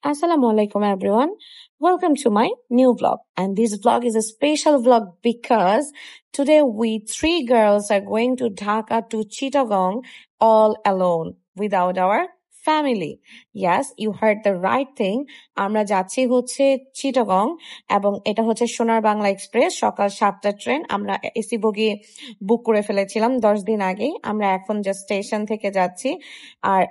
Assalamu alaikum everyone. Welcome to my new vlog. And this vlog is a special vlog because today we three girls are going to Dhaka to Chittagong all alone without our family. Yes, you heard the right thing. আমরা যাচ্ছি হচ্ছে চিটাগং এবং এটা হচ্ছে সোনার Bangla express সকাল 7টার train. আমরা AC বগি বুক করে ফেলেছিলাম 10 দিন আগেই। আমরা এখন জাস্ট স্টেশন থেকে যাচ্ছি। আর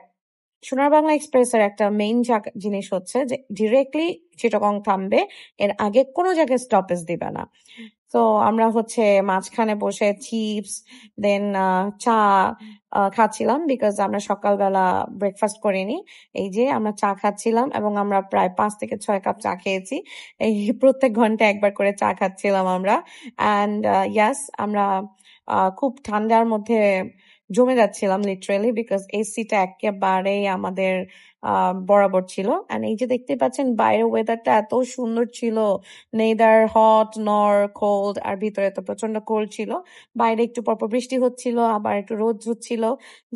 সোনার বাংলা এক্সপ্রেসের একটা মেইন জিনিস হচ্ছে যে ডিরেক্টলি চিটাগং থামবে, এর আগে কোনো জায়গায় স্টপেজ দিবে না। তো আমরা হচ্ছে মাঝখানে বসে চিপস দেন চা খাচ্ছিলাম বিকজ আমরা সকালবেলা ব্রেকফাস্ট করিনি। এই যে আমরা চা খাচ্ছিলাম এবং আমরা প্রায় 5 থেকে 6 কাপ চা খেয়েছি। এই প্রত্যেক ঘন্টায় একবার করে চা খাচ্ছিলাম আমরা। অ্যান্ড ইয়াস, আমরা খুব ঠান্ডার মধ্যে জমে যাচ্ছিলাম লিটারালি বিকজ এসিটা একেবারেই আমাদের বরাবর ছিল। এন্ড এই যে দেখতে পাচ্ছেন বাইরের ওয়েদারটা এত সুন্দর ছিল, নেদার হট নর কোল্ড, আর ভিতরে তো প্রচন্ড কোল্ড ছিল। বাইরে একটু পরপর বৃষ্টি হচ্ছিল, আবার একটু রোদ হচ্ছিল।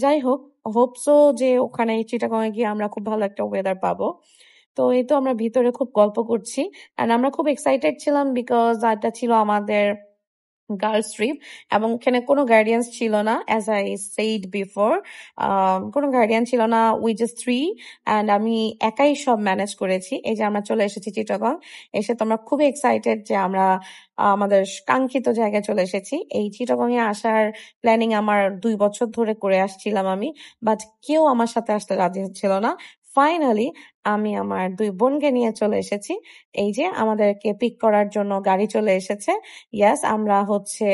যাই হোক, হোপসো যে ওখানে চিটাগং এ গিয়ে আমরা খুব ভালো একটা ওয়েদার পাবো। তো এই তো আমরা ভিতরে খুব গল্প করছি এন্ড আমরা খুব এক্সাইটেড ছিলাম বিকজ এটা ছিল আমাদের গার্লস ট্রিপ এবং এখানে কোনো গার্ডিয়ান্স ছিল না। অ্যাজ আই সেইড বিফোর, কোনো গার্ডিয়ান ছিল না, উই জাস্ট থ্রি অ্যান্ড আমি একাই সব ম্যানেজ করেছি। এই যে আমরা চলে এসেছি চিটাগং, এসে তো আমরা খুবই এক্সাইটেড যে আমরা আমাদের কাঙ্ক্ষিত জায়গায় চলে এসেছি। এই চিটাগং এ আসার প্ল্যানিং আমার 2 বছর ধরে করে আসছিলাম আমি, বাট কেউ আমার সাথে আসতে রাজি ছিল না। ফাইনালি আমি আমার 2 বোনকে নিয়ে চলে এসেছি। এই যে আমাদেরকে পিক করার জন্য গাড়ি চলে এসেছে। ইয়াস, আমরা হচ্ছে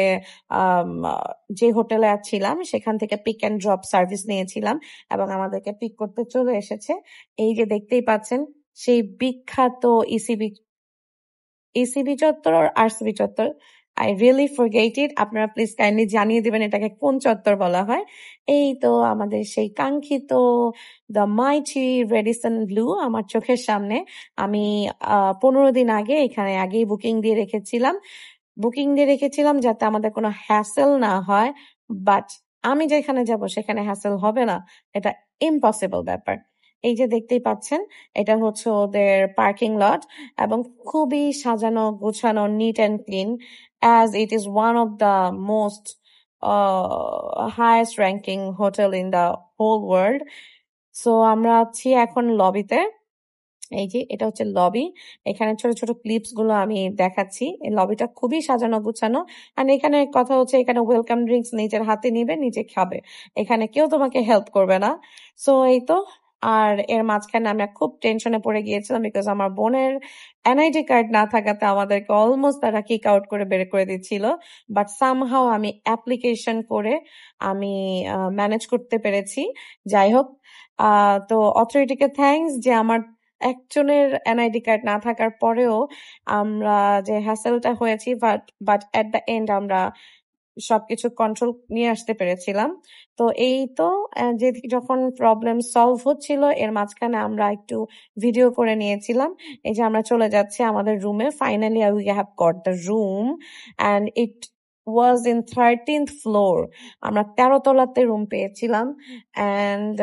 যে হোটেলে ছিলাম সেখান থেকে পিক এন্ড ড্রপ সার্ভিস নিয়েছিলাম এবং আমাদেরকে পিক করতে চলে এসেছে। এই যে দেখতেই পাচ্ছেন সেই বিখ্যাত ইসিবি চত্বর আর আরসিবি চত্বর। I really forget it. আপনারা প্লিজ কাইন্ডলি জানিয়ে দিবেন এটাকে কোন চত্বর বলা হয়। এই তো আমাদের সেই কাঙ্ক্ষিত দ্য মাইটি রেডিসন ব্লু আমার চোখের সামনে। আমি 15 দিন আগে এখানে আগেই বুকিং দিয়ে রেখেছিলাম যাতে আমাদের কোনো হ্যাসেল না হয়। বাট আমি যেখানে যাব সেখানে হ্যাসেল হবে না, এটা ইম্পসিবল ব্যাপার। এই যে দেখতেই পাচ্ছেন এটা হচ্ছে ওদের পার্কিং লট এবং খুবই সাজানো গোছানো, neat and clean, as it is one of the most highest ranking hotel in the whole world. So আমরা আছি এখন লবিতে। এই যে এটা হচ্ছে লবি, এখানে ছোট ছোট ক্লিপস গুলো আমি দেখাচ্ছি। এই লবিটা খুবই সাজানো গুছানো। আর এখানে কথা হচ্ছে এখানে ওয়েলকাম ড্রিঙ্কস নিজের হাতে নিবে, নিজে খাবে, এখানে কেউ তোমাকে হেল্প করবে না। সো এই তো। আর এর মাঝখানে আমরা খুব টেনশনে পড়ে গিয়েছিলাম বিকজ আমার বোনের এনআইডি কার্ড না থাকাতে আমাদেরকে অলমোস্ট তারা কিক আউট করে বের করে দিচ্ছিল। বাট সামহাও আমি অ্যাপ্লিকেশন করে আমি ম্যানেজ করতে পেরেছি। যাই হোক, তো অথরিটিকে থ্যাঙ্কস যে আমার একজনের এনআইডি কার্ড না থাকার পরেও আমরা যে হ্যাসেলটা হয়েছি, বাট এট দ্য এন্ড আমরা সবকিছু কন্ট্রোল নিয়ে আসতে পেরেছিলাম। তো এই তো, যে যখন প্রবলেম সলভ হচ্ছিল এর মাঝখানে আমরা একটু ভিডিও করে নিয়েছিলাম। এই যে আমরা চলে যাচ্ছি আমাদের রুমে। Finally we have got the room and it was in 13th floor. আমরা 13 তলাতে রুম পেয়েছিলাম। অ্যান্ড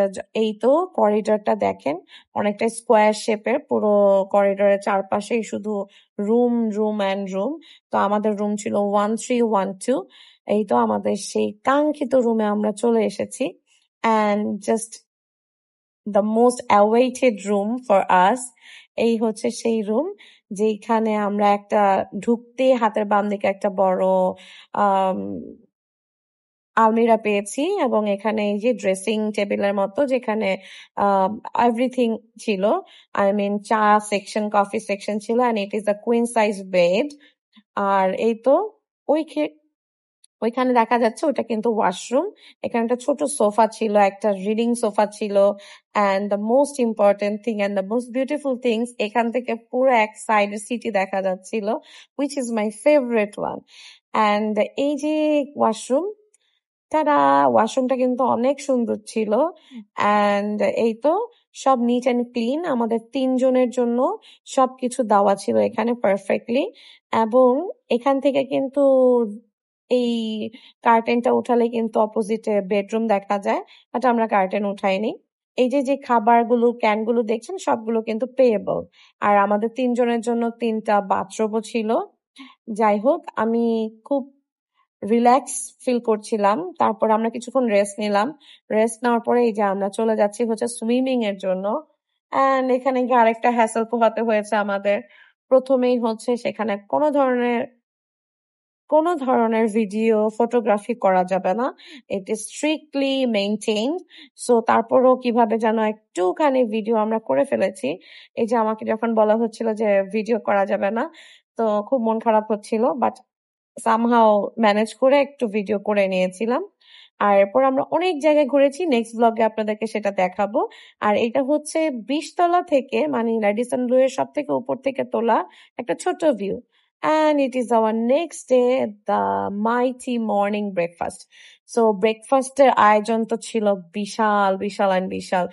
এই তো করিডোরটা দেখেন, অনেকটা স্কোয়ার শেপের। পুরো করিডোরের চারপাশেই শুধু রুম রুম অ্যান্ড রুম। তো আমাদের রুম ছিল 1312। এই তো আমাদের সেই কাঙ্ক্ষিত রুমে আমরা চলে এসেছি। And just the most awaited room for us. এই হচ্ছে সেই রুম যেখানে আমরা একটা ঢুকতে হাতের বাম দিকে একটা বড় আলমিরা পেয়েছি এবং এখানে এই যে ড্রেসিং টেবিলের মতো যেখানে এভরিথিং ছিল। I mean cha section, coffee section ছিল, and it is a queen size bed. আর এই তো ওইখানে দেখা যাচ্ছে ওটা কিন্তু ওয়াশরুম। এখানে একটা ছোট সোফা ছিল, একটা রিডিং সোফা ছিল। And the most important thing and the most beautiful things, এখান থেকে পুরো এক সাইডের সিটি দেখা যাচ্ছিল, which is my favourite one. And এই যে ওয়াশরুম, তারা ওয়াশরুমটা কিন্তু অনেক সুন্দর ছিল। অ্যান্ড এই তো সব নিট অ্যান্ড ক্লিন। আমাদের 3 জনের জন্য সবকিছু দেওয়া ছিল এখানে পারফেক্টলি। এবং এখান থেকে কিন্তু এই কার্টেনটা উঠালে কিন্তু অপোজিটে বেডরুম দেখা যায়, বাট আমরা কার্টেন উঠাইনি। এই যে খাবারগুলো, ক্যানগুলো দেখছেন সবগুলো কিন্তু পেয়েবল। আর আমাদের ৩ জনের জন্য ৩ টা বাথরুমও ছিল। যাই হোক, আমি খুব রিল্যাক্স ফিল করছিলাম। তারপর আমরা কিছুক্ষণ রেস্ট নিলাম। রেস্ট নেওয়ার পরে এই যে আমরা চলে যাচ্ছি হচ্ছে সুইমিং এর জন্য। অ্যান্ড এখানে গিয়ে আরেকটা হ্যাসেল পোহাতে হয়েছে আমাদের। ১ম এই হচ্ছে সেখানে কোনো ধরনের ভিডিও, ফটোগ্রাফি করা যাবে না। It is strictly maintained. So তারপরও কিভাবে যেন একটুখানি ভিডিও আমরা করে ফেলেছি। এই যে আমাকে যখন বলা হচ্ছিল যে ভিডিও করা যাবে না, তো খুব মন খারাপ হচ্ছিল। বাট সামহাউ ম্যানেজ করে একটু ভিডিও করে নিয়েছিলাম। আর এরপর আমরা অনেক জায়গায় ঘুরেছি। নেক্সট ভ্লগে আপনাদেরকে সেটা দেখাবো। আর এটা হচ্ছে ২০ তলা থেকে মানে রেডিসন ব্লু এর সবথেকে উপর থেকে তোলা একটা ছোট view. And it is our next day, the mighty morning breakfast. So ব্রেকফাস্টের আয়োজন তো ছিল বিশাল, বিশাল and বিশাল।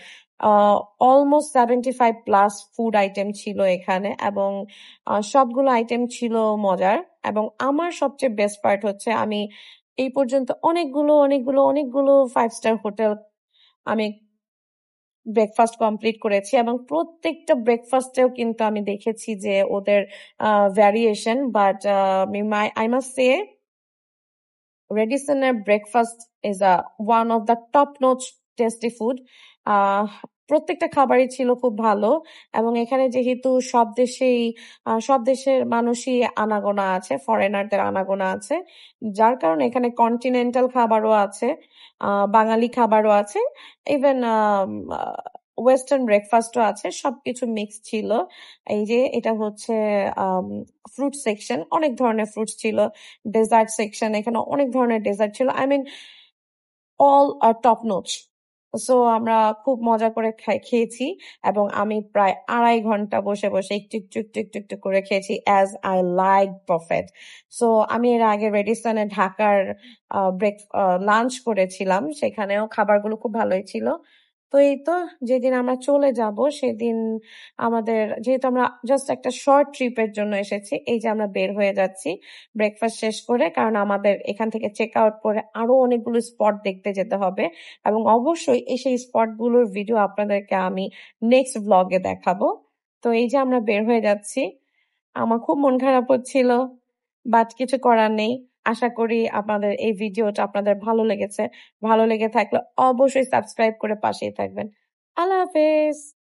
অলমোস্ট 75 প্লাস ফুড আইটেম ছিল এখানে এবং সবগুলো আইটেম ছিল মজার। এবং আমার সবচেয়ে বেস্ট পার্ট হচ্ছে আমি এই পর্যন্ত অনেকগুলো 5 স্টার হোটেল আমি ব্রেকফাস্ট কমপ্লিট করেছি এবং প্রত্যেকটা ব্রেকফাস্টেও কিন্তু আমি দেখেছি যে ওদের variation. But I must say রেডিসনের breakfast is one of the top notch tasty food. প্রত্যেকটা খাবারই ছিল খুব ভালো এবং এখানে যেহেতু সব দেশের মানুষই আনাগোনা আছে, ফরেনারদের আনাগোনা আছে, যার কারণে এখানে কন্টিনেন্টাল খাবারও আছে, বাঙালি খাবারও আছে, ইভেন ওয়েস্টার্ন ব্রেকফাস্টও আছে, সবকিছু মিক্স ছিল। এই যে এটা হচ্ছে ফ্রুট সেকশন, অনেক ধরনের ফ্রুটস ছিল। ডেজার্ট সেকশন, এখানে অনেক ধরনের ডেজার্ট ছিল। I mean all are top notch. So আমরা খুব মজা করে খেয়েছি এবং আমি প্রায় ২.৫ ঘন্টা বসে একটু করে খেয়েছি as I like buffet. So আমি এর আগে রেডিসনে ঢাকার লাঞ্চ করেছিলাম, সেখানেও খাবারগুলো খুব ভালোই ছিল। তো এই তো, যেদিন আমরা চলে যাব সেদিন যেহেতু আমরা জাস্ট একটা শর্ট ট্রিপের জন্য এসেছি, এই যে আমরা বের হয়ে যাচ্ছি ব্রেকফাস্ট শেষ করে, কারণ আমাদের এখান থেকে চেক আউট করে আরো অনেকগুলো স্পট দেখতে যেতে হবে এবং অবশ্যই সেই স্পটগুলোর ভিডিও আপনাদেরকে আমি নেক্সট ব্লগে দেখাবো। তো এই যে আমরা বের হয়ে যাচ্ছি, আমার খুব মন খারাপ হচ্ছিল, বাট কিছু করার নেই। আশা করি আপনাদের এই ভিডিওটা আপনাদের ভালো লেগেছে। ভালো লেগে থাকলে অবশ্যই সাবস্ক্রাইব করে পাশেই থাকবেন। আল্লাহ হাফেজ।